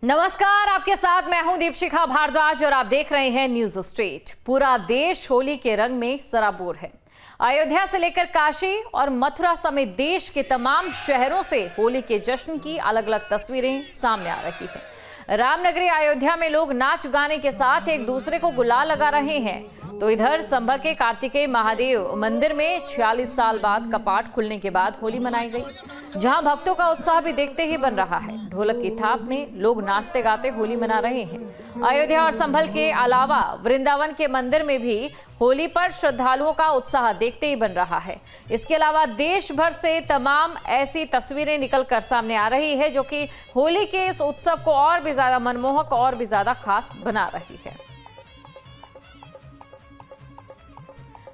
नमस्कार, आपके साथ मैं हूं दीपशिखा भारद्वाज और आप देख रहे हैं न्यूज स्ट्रीट। पूरा देश होली के रंग में सराबोर है। अयोध्या से लेकर काशी और मथुरा समेत देश के तमाम शहरों से होली के जश्न की अलग अलग तस्वीरें सामने आ रही हैं। रामनगरी अयोध्या में लोग नाच गाने के साथ एक दूसरे को गुलाल लगा रहे हैं, तो इधर संभल के कार्तिकेय महादेव मंदिर में 46 साल बाद कपाट खुलने के बाद होली मनाई गई, जहां भक्तों का उत्साह भी देखते ही बन रहा है। ढोलक की थाप में लोग नाचते गाते होली मना रहे हैं। अयोध्या और संभल के अलावा वृंदावन के मंदिर में भी होली पर श्रद्धालुओं का उत्साह देखते ही बन रहा है। इसके अलावा देश भर से तमाम ऐसी तस्वीरें निकलकर सामने आ रही है, जो कि होली के इस उत्सव को और भी ज्यादा मनमोहक और भी ज्यादा खास बना रही है।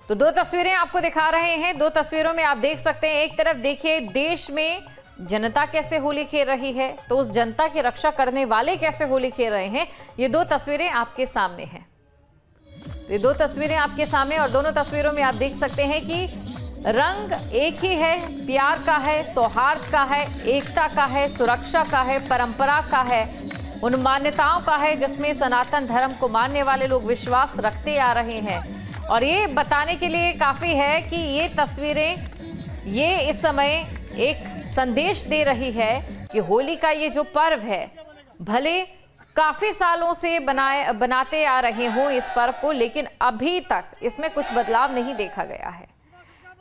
तो दो तस्वीरें आपको दिखा रहे हैं। दो तस्वीरों में आप देख सकते हैं, एक तरफ देखिए देश में जनता कैसे होली खेल रही है, तो उस जनता की रक्षा करने वाले कैसे होली खेल रहे हैं। ये दो तस्वीरें आपके सामने हैं। तो ये दो तस्वीरें आपके सामने और दोनों तस्वीरों में आप देख सकते हैं कि रंग एक ही है, प्यार का है, सौहार्द का है, एकता का है, सुरक्षा का है, परंपरा का है, उन मान्यताओं का है जिसमें सनातन धर्म को मानने वाले लोग विश्वास रखते आ रहे हैं। और ये बताने के लिए काफी है कि ये तस्वीरें ये इस समय एक संदेश दे रही है कि होली का ये जो पर्व है, भले काफी सालों से बनाते आ रहे हों इस पर्व को, लेकिन अभी तक इसमें कुछ बदलाव नहीं देखा गया है।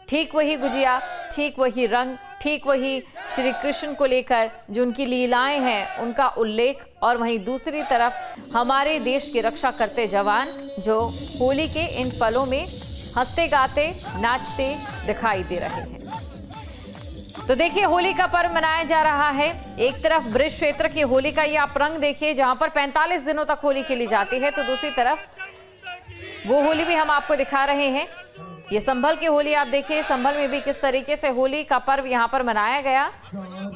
ठीक वही गुजिया, ठीक वही रंग, ठीक वही श्री कृष्ण को लेकर जो उनकी लीलाएं हैं उनका उल्लेख, और वहीं दूसरी तरफ हमारे देश की रक्षा करते जवान जो होली के इन पलों में हंसते गाते नाचते दिखाई दे रहे हैं। तो देखिए, होली का पर्व मनाया जा रहा है। एक तरफ ब्रज क्षेत्र की होली का ये आप रंग देखिए, जहां पर 45 दिनों तक होली खेली जाती है, तो दूसरी तरफ वो होली भी हम आपको दिखा रहे हैं। ये संभल की होली आप देखिए, संभल में भी किस तरीके से होली का पर्व यहाँ पर मनाया गया।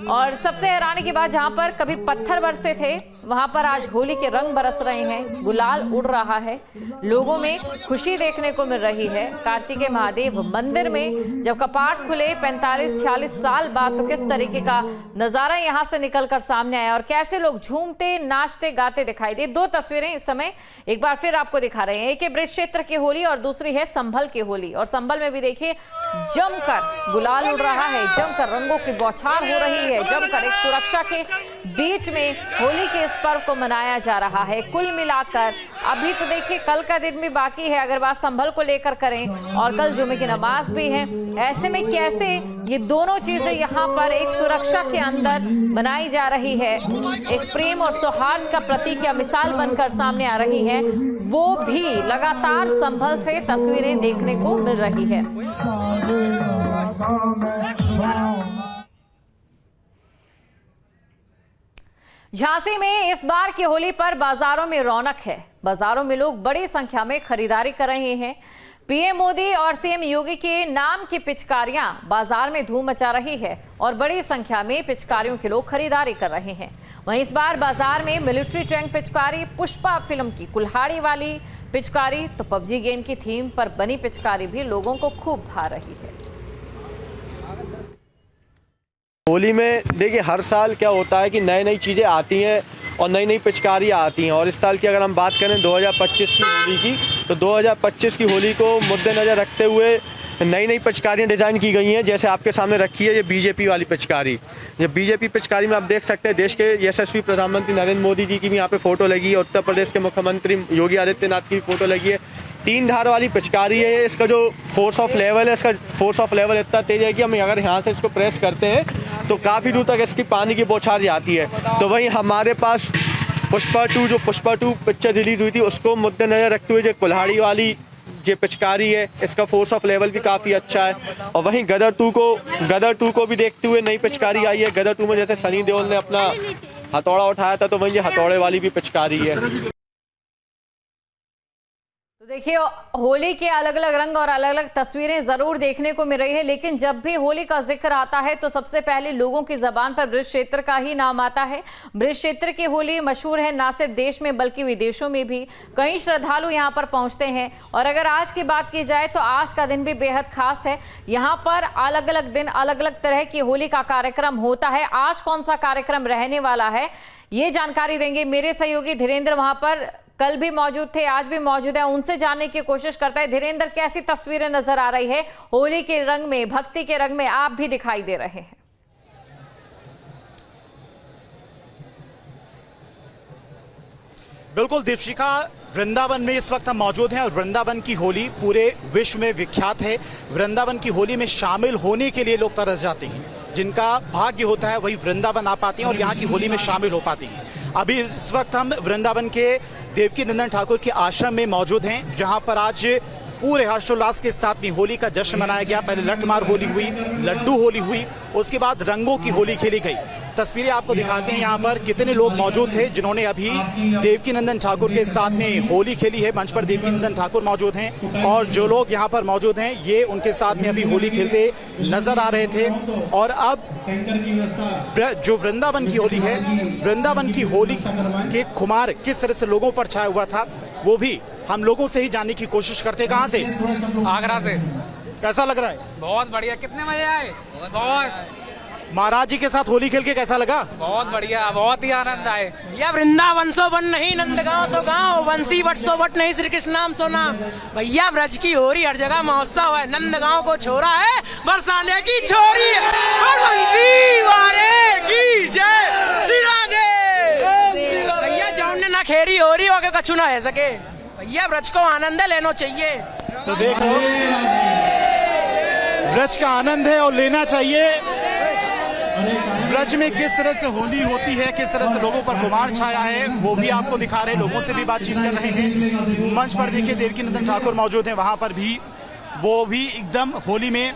और सबसे हैरानी की बात, जहाँ पर कभी पत्थर बरसे थे वहां पर आज होली के रंग बरस रहे हैं, गुलाल उड़ रहा है, लोगों में खुशी देखने को मिल रही है। कार्तिकेय महादेव मंदिर में जब कपाट खुले 45-46 साल बाद, तो किस तरीके का नजारा यहाँ से निकलकर सामने आया और कैसे लोग झूमते नाचते गाते दिखाई दे। दो तस्वीरें इस समय एक बार फिर आपको दिखा रहे हैं, एक है ब्रज क्षेत्र की होली और दूसरी है संभल की होली। और संभल में भी देखिए जमकर गुलाल उड़ रहा है, जमकर रंगों की बौछार हो रही है, जमकर एक सुरक्षा के बीच में होली के इस पर्व को मनाया जा रहा है। कुल मिलाकर अभी तो देखिए कल का दिन भी बाकी है, अगर बात संभल को लेकर करें, और कल जुमे की नमाज भी है। ऐसे में कैसे ये दोनों चीजें यहाँ पर एक सुरक्षा के अंदर बनाई जा रही है, एक प्रेम और सौहार्द का प्रतीक या मिसाल बनकर सामने आ रही है, वो भी लगातार संभल से तस्वीरें देखने को मिल रही है। झांसी में इस बार की होली पर बाजारों में रौनक है। बाजारों में लोग बड़ी संख्या में खरीदारी कर रहे हैं। पीएम मोदी और सीएम योगी के नाम की पिचकारियां बाजार में धूम मचा रही है और बड़ी संख्या में पिचकारियों के लोग खरीदारी कर रहे हैं। वहीं इस बार बाजार में मिलिट्री टैंक पिचकारी, पुष्पा फिल्म की कुल्हाड़ी वाली पिचकारी, तो पबजी गेम की थीम पर बनी पिचकारी भी लोगों को खूब भा रही है। होली में देखिए हर साल क्या होता है कि नई नई चीज़ें आती हैं और नई नई पिचकारियाँ आती हैं। और इस साल की अगर हम बात करें 2025 की होली की, तो 2025 की होली को मद्देनज़र रखते हुए नई नई पिचकारियाँ डिज़ाइन की गई हैं। जैसे आपके सामने रखी है ये बीजेपी वाली पिचकारी। ये बीजेपी पिचकारी में आप देख सकते हैं देश के यशस्वी प्रधानमंत्री नरेंद्र मोदी जी की भी यहाँ पे फ़ोटो लगी है, उत्तर प्रदेश के मुख्यमंत्री योगी आदित्यनाथ की भी फ़ोटो लगी है। 3 धार वाली पिचकारी है। इसका जो फोर्स ऑफ लेवल है, इसका फोर्स ऑफ लेवल इतना तेज है कि हम अगर यहाँ से इसको प्रेस करते हैं तो काफ़ी दूर तक इसकी पानी की बौछार जाती है। तो वहीं हमारे पास पुष्पा 2 जो पुष्पा 2 पिक्चर रिलीज़ हुई थी, उसको मद्देनज़र रखते हुए जो कुल्हाड़ी वाली जो पिचकारी है, इसका फोर्स ऑफ लेवल भी काफ़ी अच्छा है। और वहीं गदर 2 को भी देखते हुए नई पिचकारी आई है। गदर 2 में जैसे सनी देओल ने अपना हथौड़ा उठाया था, तो वहीं ये हथौड़े वाली भी पिचकारी है। तो देखिए, होली के अलग अलग रंग और अलग अलग तस्वीरें जरूर देखने को मिल रही है, लेकिन जब भी होली का जिक्र आता है तो सबसे पहले लोगों की जबान पर ब्रज क्षेत्र का ही नाम आता है। ब्रज क्षेत्र की होली मशहूर है ना सिर्फ देश में बल्कि विदेशों में भी। कई श्रद्धालु यहां पर पहुंचते हैं और अगर आज की बात की जाए तो आज का दिन भी बेहद खास है। यहां पर अलग अलग दिन अलग अलग तरह की होली का कार्यक्रम होता है। आज कौन सा कार्यक्रम रहने वाला है, ये जानकारी देंगे मेरे सहयोगी धीरेन्द्र। वहां पर कल भी मौजूद थे, आज भी मौजूद है, उनसे जानने की कोशिश करता है। धीरेन्द्र, कैसी तस्वीरें नजर आ रही है होली के रंग में, भक्ति के रंग में आप भी दिखाई दे रहे हैं? बिल्कुल दीपशिका, वृंदावन में इस वक्त हम मौजूद हैं और वृंदावन की होली पूरे विश्व में विख्यात है। वृंदावन की होली में शामिल होने के लिए लोग तरस जाते हैं। जिनका भाग्य होता है वही वृंदावन आ पाते हैं और यहाँ की होली में शामिल हो पाते हैं। अभी इस वक्त हम वृंदावन के देवकी नंदन ठाकुर के आश्रम में मौजूद हैं, जहां पर आज पूरे हर्षोल्लास के साथ में होली का जश्न मनाया गया। पहले लठमार होली हुई, लड्डू होली हुई, उसके बाद रंगों की होली खेली गई। तस्वीरें आपको दिखाते हैं यहाँ पर कितने लोग मौजूद थे जिन्होंने अभी देवकी नंदन ठाकुर के साथ में होली खेली है। मंच पर देवकी नंदन ठाकुर मौजूद हैं और जो लोग यहाँ पर मौजूद हैं ये उनके साथ में अभी होली खेलते नजर आ रहे थे। और अब जो वृंदावन की होली है, वृंदावन की होली के खुमार किस तरह से लोगों पर छाया हुआ था वो भी हम लोगों से ही जानने की कोशिश करते। कहाँ से? आगरा से। कैसा लग रहा है? बहुत बढ़िया, कितने मजे आए। बहुत। महाराज जी के साथ होली खेल के कैसा लगा? बहुत बढ़िया, बहुत ही आनंद आए। भैया वृंदावन सो वन नहीं, नंदगांव सो गांव, वंशी वट सो वट नहीं, श्री कृष्ण नाम सो नाम। भैया ब्रज की होरी हर जगह महोत्सव है। नंदगांव को छोरा है, बरसाने की छोरी है, और वंशी वाले की जय श्री राधे। भैया जौन ना खेरी होरी होके कछु ना है सके। भैया ब्रज को आनंद लेना चाहिए। तो देखो, ब्रज का आनंद है और लेना चाहिए। ब्रज में किस तरह से होली होती है, किस तरह से लोगों पर खुमार छाया है वो भी आपको दिखा रहे हैं। लोगों से भी बातचीत कर रहे हैं। मंच पर देखिए देवकी नंदन ठाकुर मौजूद हैं, वहां पर भी वो भी एकदम होली में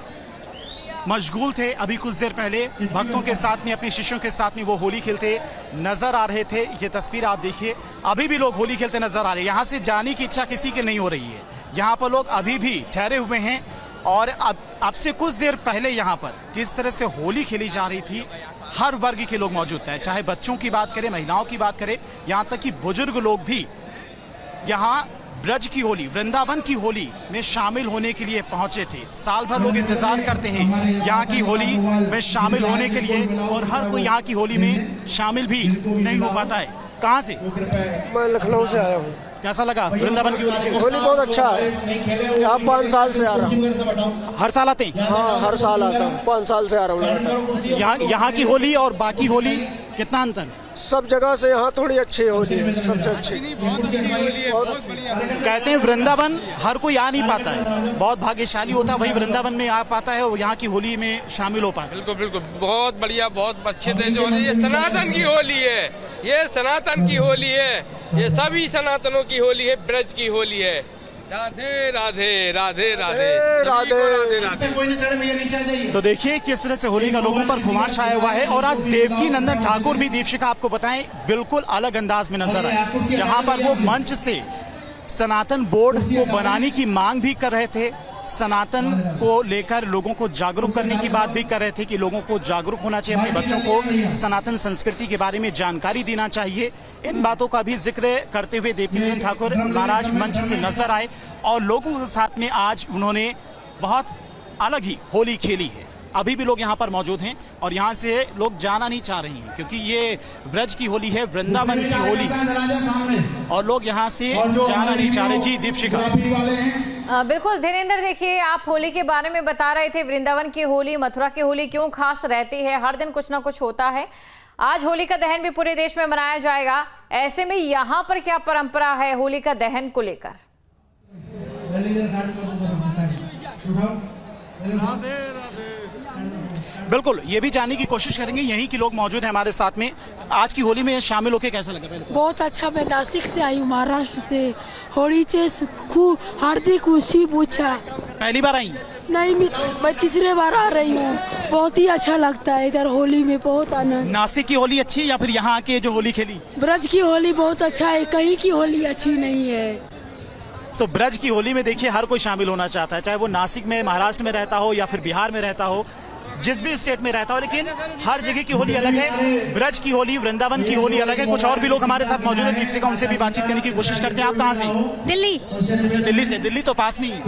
मशगूल थे। अभी कुछ देर पहले भक्तों के साथ में, अपने शिष्यों के साथ में वो होली खेलते नजर आ रहे थे। ये तस्वीर आप देखिए, अभी भी लोग होली खेलते नजर आ रहे हैं। यहाँ से जाने की इच्छा किसी की नहीं हो रही है। यहाँ पर लोग अभी भी ठहरे हुए हैं और अब से कुछ देर पहले यहाँ पर किस तरह से होली खेली जा रही थी। हर वर्ग के लोग मौजूद थे, चाहे बच्चों की बात करें, महिलाओं की बात करें, यहाँ तक कि बुजुर्ग लोग भी यहाँ ब्रज की होली, वृंदावन की होली में शामिल होने के लिए पहुंचे थे। साल भर लोग इंतजार करते हैं यहाँ की होली में शामिल होने के लिए और हर कोई यहाँ की होली में शामिल भी नहीं हो पाता है। कहाँ से? मैं लखनऊ से आया हूँ। कैसा लगा वृंदावन की होली? होली बहुत अच्छा है। यहाँ 5 साल से आ रहा हूँ। हर साल आते हैं? हाँ, हर साल आता हूँ। 5 साल से आ रहा हूँ। यहाँ की होली और बाकी होली कितना अंतर? सब जगह से यहाँ थोड़ी अच्छी होली है, सबसे अच्छी। कहते हैं वृंदावन हर कोई आ नहीं पाता है, बहुत भाग्यशाली होता है वही वृंदावन में आ पाता है और यहाँ की होली में शामिल हो पाता है। बिल्कुल बिल्कुल, बहुत बढ़िया, बहुत अच्छे से जो ये सनातन की होली है, ये सनातन की होली है, ये सभी सनातनों की होली है, ब्रज की होली है। राधे राधे राधे राधे राधे राधे। तो देखिए किस तरह से होली का लोगों पर खुमार छाया हुआ है। और आज देवकी नंदन ठाकुर भी, दीपशिका आपको बताएं, बिल्कुल अलग अंदाज में नजर आए, जहां पर वो मंच से सनातन बोर्ड को बनाने की मांग भी कर रहे थे। सनातन को लेकर लोगों को जागरूक करने की बात भी कर रहे थे कि लोगों को जागरूक होना चाहिए, अपने बच्चों को सनातन संस्कृति के बारे में जानकारी देना चाहिए। इन बातों का भी जिक्र करते हुए देवकी नंदन ठाकुर महाराज मंच से नजर आए और लोगों के साथ में आज उन्होंने बहुत अलग ही होली खेली है। अभी भी लोग यहाँ पर मौजूद हैं और यहाँ से लोग जाना नहीं चाह रहे हैं क्योंकि ये ब्रज की होली है, वृंदावन की होली, और लोग यहाँ से जाना नहीं चाह रहे। जी दीपशिका। बिल्कुल धीरेन्द्र, देखिए आप होली के बारे में बता रहे थे, वृंदावन की होली, मथुरा की होली क्यों खास रहती है, हर दिन कुछ ना कुछ होता है। आज होली का दहन भी पूरे देश में मनाया जाएगा, ऐसे में यहाँ पर क्या परंपरा है होली का दहन को लेकर? बिल्कुल, ये भी जानने की कोशिश करेंगे। यहीं के लोग मौजूद हैं हमारे साथ में। आज की होली में शामिल होकर कैसा लगा? पहले बहुत अच्छा। मैं नासिक से आई हूँ, महाराष्ट्र से। होली से खूब हार्दिक खुशी पूछा। पहली बार आई? नहीं, मैं तीसरे बार आ रही हूँ। बहुत ही अच्छा लगता है इधर होली में, बहुत आनंद। नासिक की होली अच्छी है या फिर यहाँ के जो होली खेली? ब्रज की होली बहुत अच्छा है, कहीं की होली अच्छी नहीं है। तो ब्रज की होली में देखिए हर कोई शामिल होना चाहता है, चाहे वो नासिक में, महाराष्ट्र में रहता हो या फिर बिहार में रहता हो, जिस भी स्टेट में रहता हो, लेकिन हर जगह की होली अलग है। ब्रज की होली, वृंदावन की होली अलग है। कुछ और भी लोग हमारे साथ मौजूद है, दीपशिका, उनसे भी बातचीत करने की कोशिश करते हैं। आप कहाँ से? दिल्ली। दिल्ली से? दिल्ली तो पास में ही है,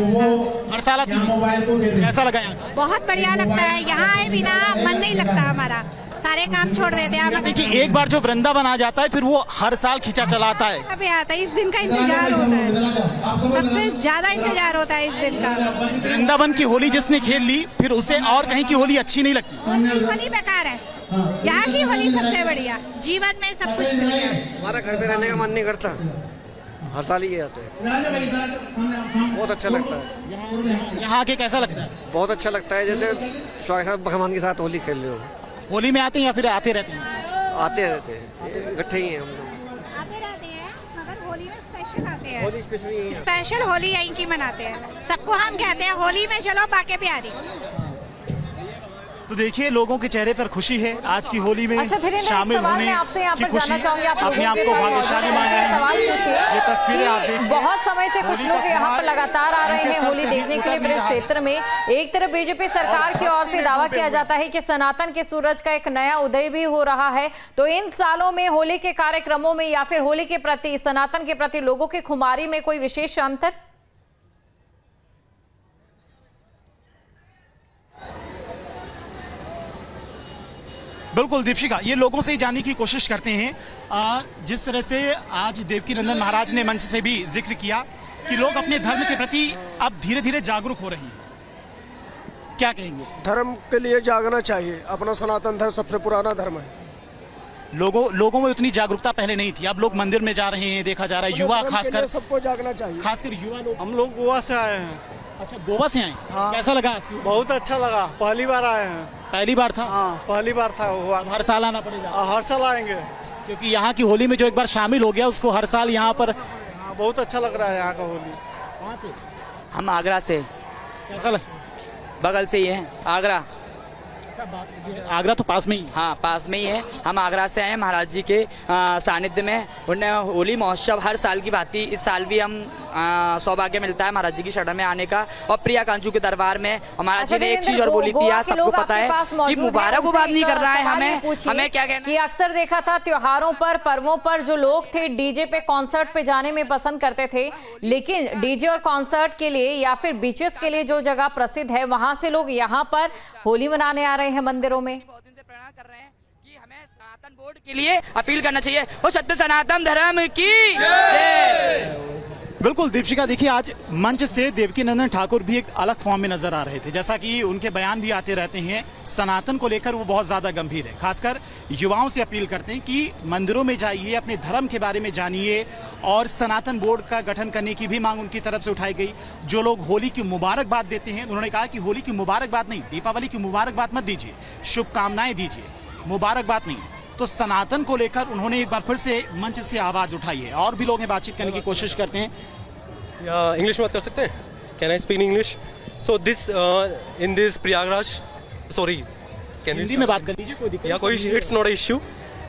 हर साल आती है। कैसा लगा यहाँ? बहुत बढ़िया लगता है, यहाँ आए बिना मन नहीं लगता हमारा, सारे काम छोड़ देते हैं। देखिए एक बार जो वृंदावन आ जाता है फिर वो हर साल खींचा चलाता है। अभी आता है, इस दिन का इंतजार होता है, सबसे ज्यादा इंतजार होता है इस दिन का। वृंदावन की होली जिसने खेल ली फिर उसे और कहीं की होली अच्छी नहीं लगती। होली बेकार है, यहाँ की होली सबसे बढ़िया, जीवन में सब कुछ बढ़िया। हमारा घर पे रहने का मन नहीं करता, हर साल ही आते हैं। बहुत अच्छा लगता है। यहाँ आके कैसा लगता है? बहुत अच्छा लगता है, जैसे स्वागत भगवान के साथ होली खेल रहे हो। होली में आते हैं या फिर आते रहते हैं? आते रहते हैं, इकट्ठे ही हैं हम लोग। आते रहते हैं मगर होली में स्पेशल आते हैं। होली स्पेशल यही है। स्पेशल होली यहीं की मनाते हैं। सबको हम कहते हैं होली में चलो बाके प्यारी। तो देखिए लोगों के चेहरे पर खुशी है आज की होली में अच्छा धीरेन्द्र, शामिल सवाल होने मैं आपसे यहाँ की पर जानना खुशी। चाहूंगी, आप अपने लोगों आप के को साथ भाग्यशाली मौजूद हैं, माने। सवाल पूछिए। ये तस्वीरें आप कि देखिए, बहुत समय से कुछ होली लोग का यहाँ पर त्योहार लगातार आ रहे उनके हैं सर होली से देखने के लिए उतर ब्रज नहीं क्षेत्र में। एक तरफ बीजेपी सरकार की ओर से दावा किया जाता है कि सनातन के सूरज का एक नया उदय भी हो रहा है। तो इन सालों में होली के कार्यक्रमों में या फिर होली के प्रति, सनातन के प्रति लोगों की खुमारी में कोई विशेष अंतर? बिल्कुल दीपशिका, ये लोगों से ही जानने की कोशिश करते हैं। जिस तरह से आज देवकीनंदन महाराज ने मंच से भी जिक्र किया कि लोग अपने धर्म के प्रति अब धीरे धीरे जागरूक हो रहे हैं, क्या कहेंगे? धर्म के लिए जागना चाहिए, अपना सनातन धर्म सबसे पुराना धर्म है। लोगों में उतनी जागरूकता पहले नहीं थी, अब लोग मंदिर में जा रहे हैं, देखा जा रहा है। युवा खासकर, सबको जागना चाहिए, खासकर युवा लोग। हम लोग गोवा से आए हैं। अच्छा, गोवा से आए? हाँ। कैसा लगा आज की? बहुत अच्छा लगा, पहली बार आए हैं। पहली बार था? हाँ, पहली बार था हुआ। अब हर साल आना पड़ेगा? हर साल आएंगे, क्योंकि यहाँ की होली में जो एक बार शामिल हो गया उसको हर साल यहाँ पर। हाँ, बहुत अच्छा लग रहा है यहाँ का होली। कहाँ से? हम आगरा से। कैसा लग? बगल से ही है आगरा। आगरा तो पास में ही? हाँ पास में ही है। हम आगरा से आए हैं महाराज जी के सानिध्य में। उन्हें होली महोत्सव हर साल की भांति इस साल भी हम सौभाग्य मिलता है महाराज जी की शरण में आने का। और प्रिया कांचू के दरबार में महाराज जी ने एक चीज और बोली थी, यार सबको पता है कि मुबारकबाद नहीं कर रहा है हमें क्या कहना कि अक्सर देखा था त्योहारों पर, पर्वों पर जो लोग थे डीजे पे, कॉन्सर्ट पे जाने में पसंद करते थे, लेकिन डीजे और कॉन्सर्ट के लिए या फिर बीचेस के लिए जो जगह प्रसिद्ध है वहां से लोग यहाँ पर होली मनाने आ रहे हैं मंदिरों में। बहुत दिन से प्रेरणा कर रहे हैं कि हमें सनातन बोर्ड के लिए अपील करना चाहिए और सत्य सनातन धर्म की जय। बिल्कुल दीपशिका, देखिए आज मंच से देवकीनंदन ठाकुर भी एक अलग फॉर्म में नजर आ रहे थे। जैसा कि उनके बयान भी आते रहते हैं, सनातन को लेकर वो बहुत ज्यादा गंभीर है। खासकर युवाओं से अपील करते हैं कि मंदिरों में जाइए, अपने धर्म के बारे में जानिए, और सनातन बोर्ड का गठन करने की भी मांग उनकी तरफ से उठाई गई। जो लोग होली की मुबारकबाद देते हैं, उन्होंने कहा कि होली की मुबारकबाद नहीं, दीपावली की मुबारकबाद मत दीजिए, शुभकामनाएं दीजिए, मुबारकबाद नहीं। तो सनातन को लेकर उन्होंने एक बार फिर से मंच से आवाज उठाई है। और भी लोग हैं, बातचीत करने की कोशिश करते हैं। इंग्लिश में बात कर सकते हैं? Can I speak English? So this in this Prayagraj, sorry can Hindi में बात कर लीजिए, कोई दिक्कत या कोई, it's not a issue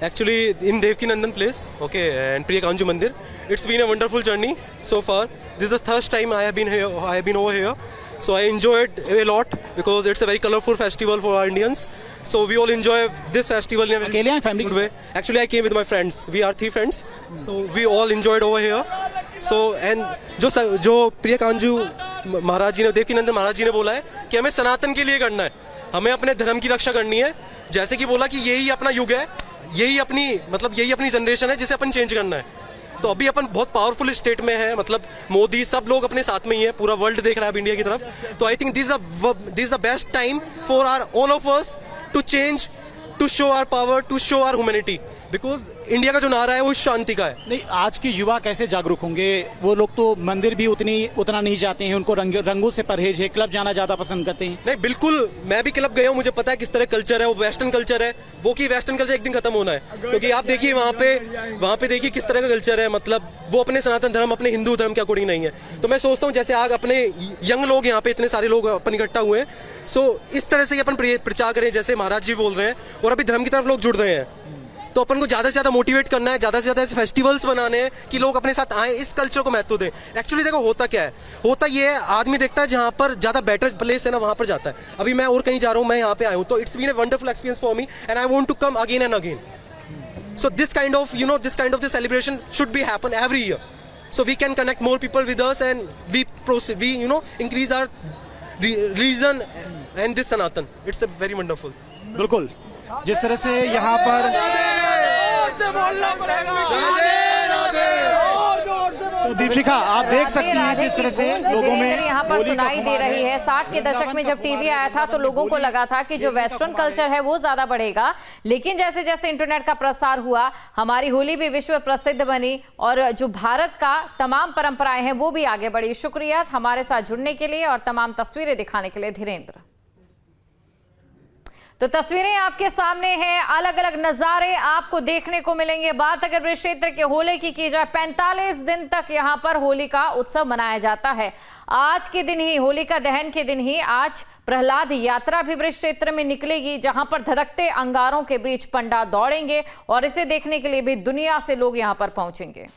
actually in Devkinandan place, okay, and Priya Kanju Mandir. It's been a wonderful journey so far. This is the first time I have been here. I have been over here, so I enjoyed a lot because it's a very colorful festival for our Indians. So we all enjoy this festival in a very अकेले हैं, family good way. Actually, I came with my friends. We are 3 friends, so we all enjoyed over here. So and जो प्रिया कांजू महाराज जी ने, देवकीनंदन महाराज जी ने बोला है कि हमें सनातन के लिए करना है, हमें अपने धर्म की रक्षा करनी है। जैसे कि बोला कि यही अपना युग है, यही अपनी जनरेशन है जिसे अपन चेंज करना है। तो अभी अपन बहुत पावरफुल स्टेट में है, मतलब मोदी सब लोग अपने साथ में ही है, पूरा वर्ल्ड देख रहा है अब इंडिया की तरफ। तो I think this the best time for our all of us to change, to show our power, to show our humanity, because India का जो नारा है वो शांति का है। नहीं, आज के युवा कैसे जागरूक होंगे? वो लोग तो मंदिर भी उतना नहीं जाते हैं, उनको रंगों से परहेज है, क्लब जाना ज्यादा पसंद करते हैं। नहीं बिल्कुल, मैं भी क्लब गया हूँ, मुझे पता है किस तरह कल्चर है, वो वेस्टर्न कल्चर है, वो कि वेस्टर्न कल्चर एक दिन खत्म होना है। क्योंकि आप देखिए वहाँ पे देखिए किस तरह का कल्चर है, मतलब वो अपने सनातन धर्म, अपने हिंदू धर्म के अकॉर्डिंग नहीं है। तो मैं सोचता हूँ जैसे आज अपने यंग लोग यहाँ पे इतने सारे लोग अपन इकट्ठा हुए हैं, सो इस तरह से अपन प्रचार करें जैसे महाराज जी बोल रहे हैं, और अभी धर्म की तरफ लोग जुड़ रहे हैं। तो अपन को ज़्यादा से ज़्यादा मोटिवेट करना है, ज़्यादा से ज़्यादा ऐसे फेस्टिवल्स बनाने हैं कि लोग अपने साथ आए, इस कल्चर को महत्व दें। एक्चुअली देखो होता क्या है, होता ये है आदमी देखता है जहाँ पर ज़्यादा बेटर प्लेस है ना वहाँ पर जाता है। अभी मैं और कहीं जा रहा हूँ, मैं यहाँ पे आया हूँ, तो it's been a wonderful experience for me and I want to come again and again. So this kind of the celebration should be happen every year. So we can connect more people with us and we increase our religion and this Sanatan. It's a very wonderful. बिल्कुल, जिस तरह से यहाँ पर तो दीपिका आप देख सकती हैं किस तरह से लोगों में यहाँ पर सुनाई दे रही है। 60 के दशक में जब टीवी आया था तो लोगों को लगा था कि जो वेस्टर्न कल्चर है वो ज्यादा बढ़ेगा, लेकिन जैसे जैसे इंटरनेट का प्रसार हुआ हमारी होली भी विश्व प्रसिद्ध बनी और जो भारत का तमाम परंपराएं हैं वो भी आगे बढ़ी। शुक्रिया हमारे साथ जुड़ने के लिए और तमाम तस्वीरें दिखाने के लिए धीरेन्द्र। तो तस्वीरें आपके सामने हैं, अलग अलग नजारे आपको देखने को मिलेंगे। बात अगर वृष क्षेत्र के होली की जाए, 45 दिन तक यहां पर होली का उत्सव मनाया जाता है। आज के दिन ही, होलिका दहन के दिन ही आज प्रहलाद यात्रा भी वृष क्षेत्र में निकलेगी, जहां पर धधकते अंगारों के बीच पंडा दौड़ेंगे और इसे देखने के लिए भी दुनिया से लोग यहां पर पहुंचेंगे।